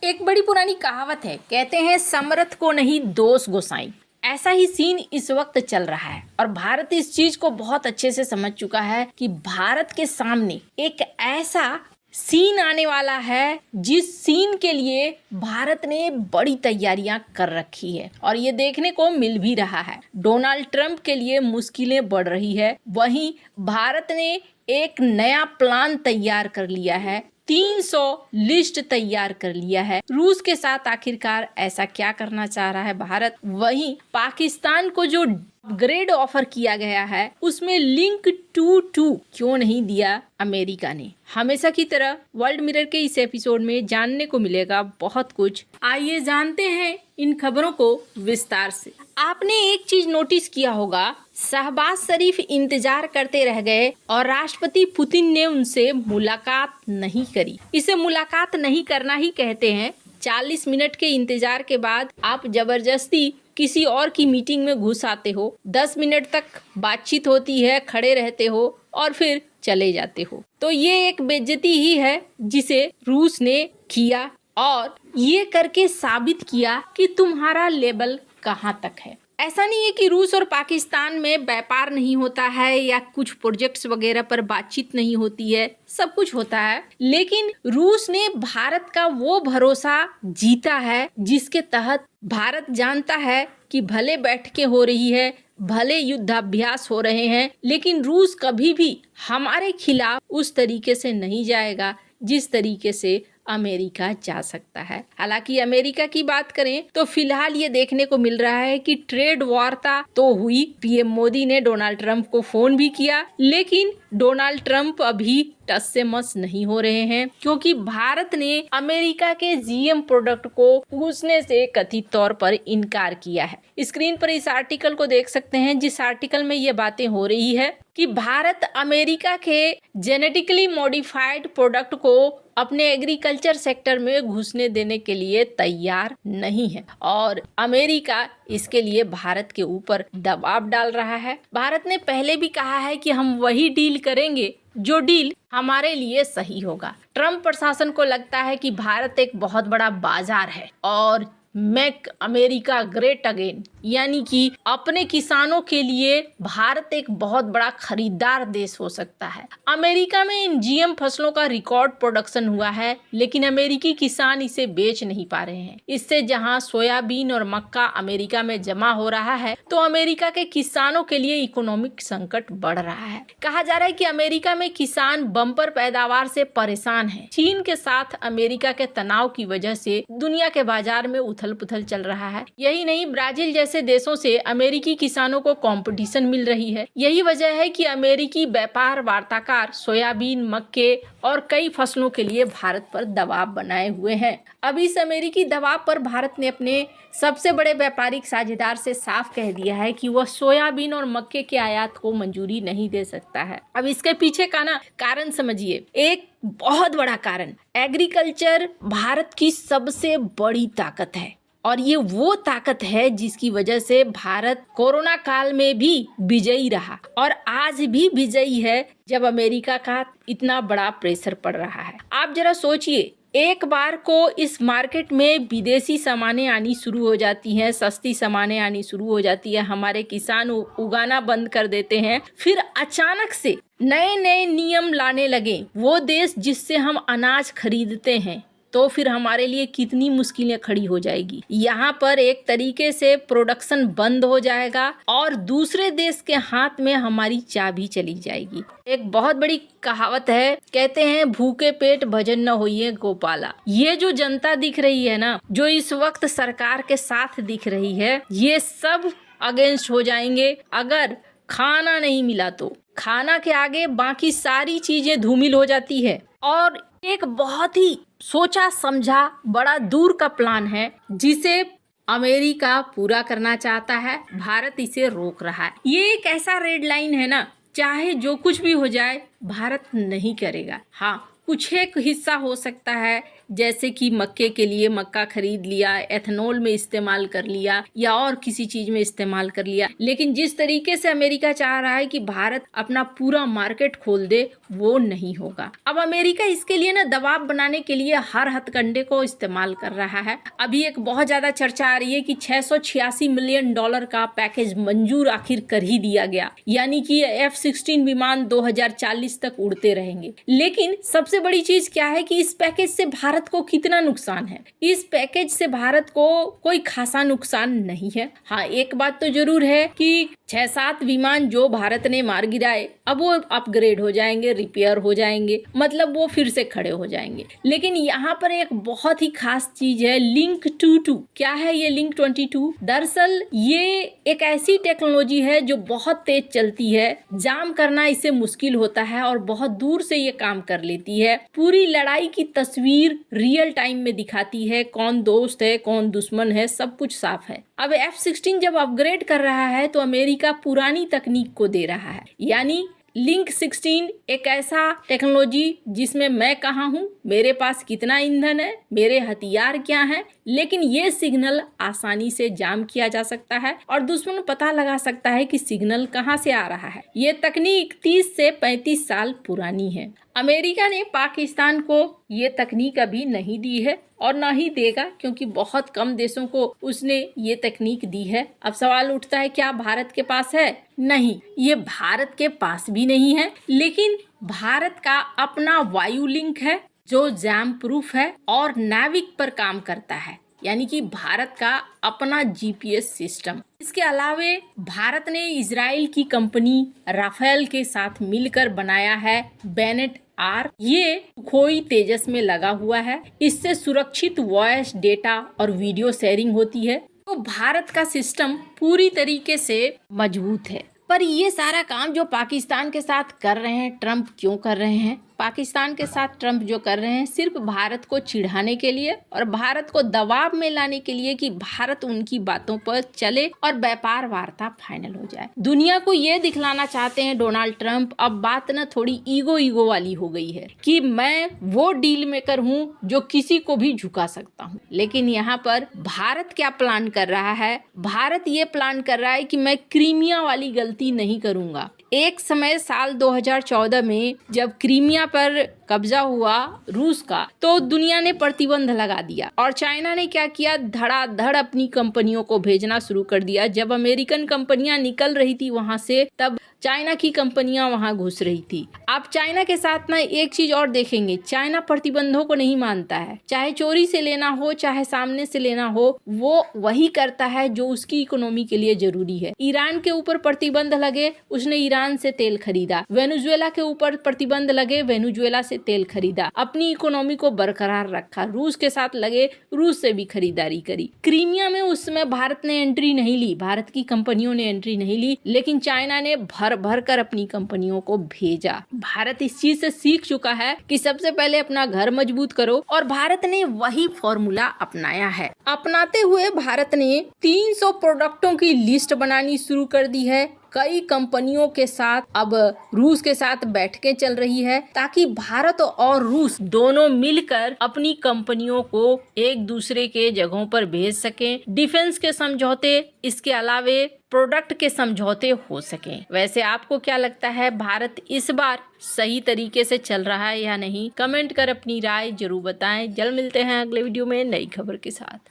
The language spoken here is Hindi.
एक बड़ी पुरानी कहावत है, कहते हैं समर्थ को नहीं दोष गोसाई। ऐसा ही सीन इस वक्त चल रहा है और भारत इस चीज को बहुत अच्छे से समझ चुका है कि भारत के सामने एक ऐसा सीन आने वाला है जिस सीन के लिए भारत ने बड़ी तैयारियां कर रखी है और ये देखने को मिल भी रहा है। डोनाल्ड ट्रंप के लिए मुश्किलें बढ़ रही है, वहीं भारत ने एक नया प्लान तैयार कर लिया है, 300 लिस्ट तैयार कर लिया है। रूस के साथ आखिरकार ऐसा क्या करना चाह रहा है भारत? वहीं पाकिस्तान को जो ग्रेड ऑफर किया गया है उसमें लिंक टू क्यों नहीं दिया अमेरिका ने? हमेशा की तरह वर्ल्ड मिरर के इस एपिसोड में जानने को मिलेगा बहुत कुछ। आइए जानते हैं इन खबरों को विस्तार से। आपने एक चीज नोटिस किया होगा, शहबाज शरीफ इंतजार करते रह गए और राष्ट्रपति पुतिन ने उनसे मुलाकात नहीं करी। इसे मुलाकात नहीं करना ही कहते हैं। 40 मिनट के इंतजार के बाद आप जबरदस्ती किसी और की मीटिंग में घुस आते हो, 10 मिनट तक बातचीत होती है, खड़े रहते हो और फिर चले जाते हो। तो ये एक बेइज्जती ही है जिसे रूस ने किया और ये करके साबित किया कि तुम्हारा लेवल कहाँ तक है। ऐसा नहीं है कि रूस और पाकिस्तान में व्यापार नहीं होता है या कुछ प्रोजेक्ट्स वगैरह पर बातचीत नहीं होती है, सब कुछ होता है, लेकिन रूस ने भारत का वो भरोसा जीता है जिसके तहत भारत जानता है कि भले बैठकें हो रही है, भले युद्धाभ्यास हो रहे हैं, लेकिन रूस कभी भी हमारे खिलाफ उस तरीके से नहीं जाएगा जिस तरीके से अमेरिका जा सकता है। हालांकि अमेरिका की बात करें तो फिलहाल ये देखने को मिल रहा है कि ट्रेड वार्ता तो हुई, पीएम मोदी ने डोनाल्ड ट्रंप को फोन भी किया, लेकिन डोनाल्ड ट्रंप अभी टस से मस नहीं हो रहे हैं क्योंकि भारत ने अमेरिका के जीएम प्रोडक्ट को पूछने से कथित तौर पर इनकार किया है। स्क्रीन पर इस आर्टिकल को देख सकते हैं जिस आर्टिकल में ये बातें हो रही है कि भारत अमेरिका के जेनेटिकली मॉडिफाइड प्रोडक्ट को अपने एग्रीकल्चर सेक्टर में घुसने देने के लिए तैयार नहीं है और अमेरिका इसके लिए भारत के ऊपर दबाव डाल रहा है। भारत ने पहले भी कहा है कि हम वही डील करेंगे जो डील हमारे लिए सही होगा। ट्रंप प्रशासन को लगता है कि भारत एक बहुत बड़ा बाजार है और मेक अमेरिका ग्रेट अगेन, यानी कि अपने किसानों के लिए भारत एक बहुत बड़ा खरीदार देश हो सकता है। अमेरिका में इन जीएम फसलों का रिकॉर्ड प्रोडक्शन हुआ है, लेकिन अमेरिकी किसान इसे बेच नहीं पा रहे हैं। इससे जहां सोयाबीन और मक्का अमेरिका में जमा हो रहा है तो अमेरिका के किसानों के लिए इकोनॉमिक संकट बढ़ रहा है। कहा जा रहा है कि अमेरिका में किसान बम्पर पैदावार से परेशान है। चीन के साथ अमेरिका के तनाव की वजह से दुनिया के बाजार में उथल पुथल चल रहा है। यही नहीं, ब्राजील जैसे देशों से अमेरिकी किसानों को कंपटीशन मिल रही है। यही वजह है कि अमेरिकी व्यापार वार्ताकार सोयाबीन, मक्के और कई फसलों के लिए भारत पर दबाव बनाए हुए हैं। अब इस अमेरिकी दबाव पर भारत ने अपने सबसे बड़े व्यापारिक साझेदार से साफ कह दिया है कि वह सोयाबीन और मक्के के आयात को मंजूरी नहीं दे सकता है। अब इसके पीछे का कारण समझिए। एक बहुत बड़ा कारण, एग्रीकल्चर भारत की सबसे बड़ी ताकत है और ये वो ताकत है जिसकी वजह से भारत कोरोना काल में भी विजयी रहा और आज भी विजयी है जब अमेरिका का इतना बड़ा प्रेशर पड़ रहा है। आप जरा सोचिए, एक बार को इस मार्केट में विदेशी सामानें आनी शुरू हो जाती हैं, सस्ती सामानें आनी शुरू हो जाती है, हमारे किसान उगाना बंद कर देते हैं, फिर अचानक से नए नए नियम लाने लगे वो देश जिससे हम अनाज खरीदते हैं, तो फिर हमारे लिए कितनी मुश्किलें खड़ी हो जाएगी। यहाँ पर एक तरीके से प्रोडक्शन बंद हो जाएगा और दूसरे देश के हाथ में हमारी चाबी चली जाएगी। एक बहुत बड़ी कहावत है, कहते हैं भूखे पेट भजन न होइए गोपाला। ये जो जनता दिख रही है ना, जो इस वक्त सरकार के साथ दिख रही है, ये सब अगेंस्ट हो जाएंगे अगर खाना नहीं मिला तो। खाना के आगे बाकी सारी चीजें धूमिल हो जाती है और एक बहुत ही सोचा समझा बड़ा दूर का प्लान है जिसे अमेरिका पूरा करना चाहता है। भारत इसे रोक रहा है। ये एक ऐसा रेड लाइन है ना, चाहे जो कुछ भी हो जाए भारत नहीं करेगा। हाँ, कुछ एक हिस्सा हो सकता है जैसे कि मक्के के लिए मक्का खरीद लिया, एथेनॉल में इस्तेमाल कर लिया या और किसी चीज में इस्तेमाल कर लिया। लेकिन जिस तरीके से अमेरिका चाह रहा है कि भारत अपना पूरा मार्केट खोल दे, वो नहीं होगा। अब अमेरिका इसके लिए ना दबाव बनाने के लिए हर हथकंडे को इस्तेमाल कर रहा है। अभी एक बहुत ज्यादा चर्चा आ रही है कि $686 मिलियन का पैकेज मंजूर आखिर कर ही दिया गया, यानी कि F-16 विमान 2040 तक उड़ते रहेंगे। लेकिन सबसे बड़ी चीज क्या है कि इस पैकेज से भारत को कितना नुकसान है? इस पैकेज से भारत को कोई खासा नुकसान नहीं है। हाँ, एक बात तो जरूर है कि 6-7 विमान जो भारत ने मार गिराए, अब वो अपग्रेड हो जाएंगे, रिपेयर हो जाएंगे, मतलब वो फिर से खड़े हो जाएंगे। लेकिन यहाँ पर एक बहुत ही खास चीज है, लिंक 22। क्या है ये लिंक 22? दरअसल ये एक ऐसी टेक्नोलॉजी है जो बहुत तेज चलती है, जाम करना इसे मुश्किल होता है और बहुत दूर से ये काम कर लेती है। पूरी लड़ाई की तस्वीर रियल टाइम में दिखाती है, कौन दोस्त है कौन दुश्मन है, सब कुछ साफ है। अब F-16 जब अपग्रेड कर रहा है तो अमेरिका पुरानी तकनीक को दे रहा है, यानी लिंक 16 एक ऐसा टेक्नोलॉजी जिसमें मैं कहाँ हूँ, मेरे पास कितना ईंधन है, मेरे हथियार क्या हैं, लेकिन ये सिग्नल आसानी से जाम किया जा सकता है और दुश्मन पता लगा सकता है कि सिग्नल कहाँ से आ रहा है। ये तकनीक 30 से 35 साल पुरानी है। अमेरिका ने पाकिस्तान को ये तकनीक अभी नहीं दी है और ना ही देगा, क्योंकि बहुत कम देशों को उसने ये तकनीक दी है। अब सवाल उठता है, क्या भारत के पास है? नहीं, ये भारत के पास भी नहीं है। लेकिन भारत का अपना वायु लिंक है जो जैम प्रूफ है और नाविक पर काम करता है, यानी कि भारत का अपना GPS सिस्टम। इसके अलावे भारत ने इजराइल की कंपनी राफेल के साथ मिलकर बनाया है बेनेट R। ये सुखोई तेजस में लगा हुआ है। इससे सुरक्षित वॉइस, डेटा और वीडियो शेयरिंग होती है। तो भारत का सिस्टम पूरी तरीके से मजबूत है। पर ये सारा काम जो पाकिस्तान के साथ कर रहे हैं ट्रम्प, क्यों कर रहे हैं? पाकिस्तान के साथ ट्रम्प जो कर रहे हैं सिर्फ भारत को चिढ़ाने के लिए और भारत को दबाव में लाने के लिए कि भारत उनकी बातों पर चले और व्यापार वार्ता फाइनल हो जाए। दुनिया को ये दिखलाना चाहते हैं डोनाल्ड ट्रम्प। अब बात ना थोड़ी ईगो वाली हो गई है कि मैं वो डील मेकर हूँ जो किसी को भी झुका सकता हूँ। लेकिन यहाँ पर भारत क्या प्लान कर रहा है? भारत ये प्लान कर रहा है कि मैं क्रीमिया वाली गलती नहीं करूंगा। एक समय साल 2014 में जब क्रीमिया पर कब्जा हुआ रूस का, तो दुनिया ने प्रतिबंध लगा दिया और चाइना ने क्या किया, धड़ाधड़ अपनी कंपनियों को भेजना शुरू कर दिया। जब अमेरिकन कंपनियां निकल रही थी वहां से, तब चाइना की कंपनियां वहां घुस रही थी। आप चाइना के साथ ना एक चीज और देखेंगे, चाइना प्रतिबंधों को नहीं मानता है। चाहे चोरी से लेना हो चाहे सामने से लेना हो, वो वही करता है जो उसकी इकोनॉमी के लिए जरूरी है। ईरान के ऊपर प्रतिबंध लगे, उसने ईरान से तेल खरीदा। वेनेजुएला के ऊपर प्रतिबंध लगे, वेनेजुएला से तेल खरीदा, अपनी इकोनॉमी को बरकरार रखा। रूस के साथ लगे, रूस से भी खरीदारी करी। क्रीमिया में उस समय भारत ने एंट्री नहीं ली, भारत की कंपनियों ने एंट्री नहीं ली, लेकिन चाइना ने भर कर अपनी कंपनियों को भेजा। भारत इस चीज से सीख चुका है कि सबसे पहले अपना घर मजबूत करो और भारत ने वही फॉर्मूला अपनाया है। अपनाते हुए भारत ने 300 प्रोडक्टों की लिस्ट बनानी शुरू कर दी है। कई कंपनियों के साथ अब रूस के साथ बैठकें चल रही है ताकि भारत और रूस दोनों मिलकर अपनी कंपनियों को एक दूसरे के जगहों पर भेज सकें। डिफेंस के समझौते, इसके अलावे प्रोडक्ट के समझौते हो सकें। वैसे आपको क्या लगता है, भारत इस बार सही तरीके से चल रहा है या नहीं? कमेंट कर अपनी राय जरूर बताएं। जल्द मिलते हैं अगले वीडियो में नई खबर के साथ।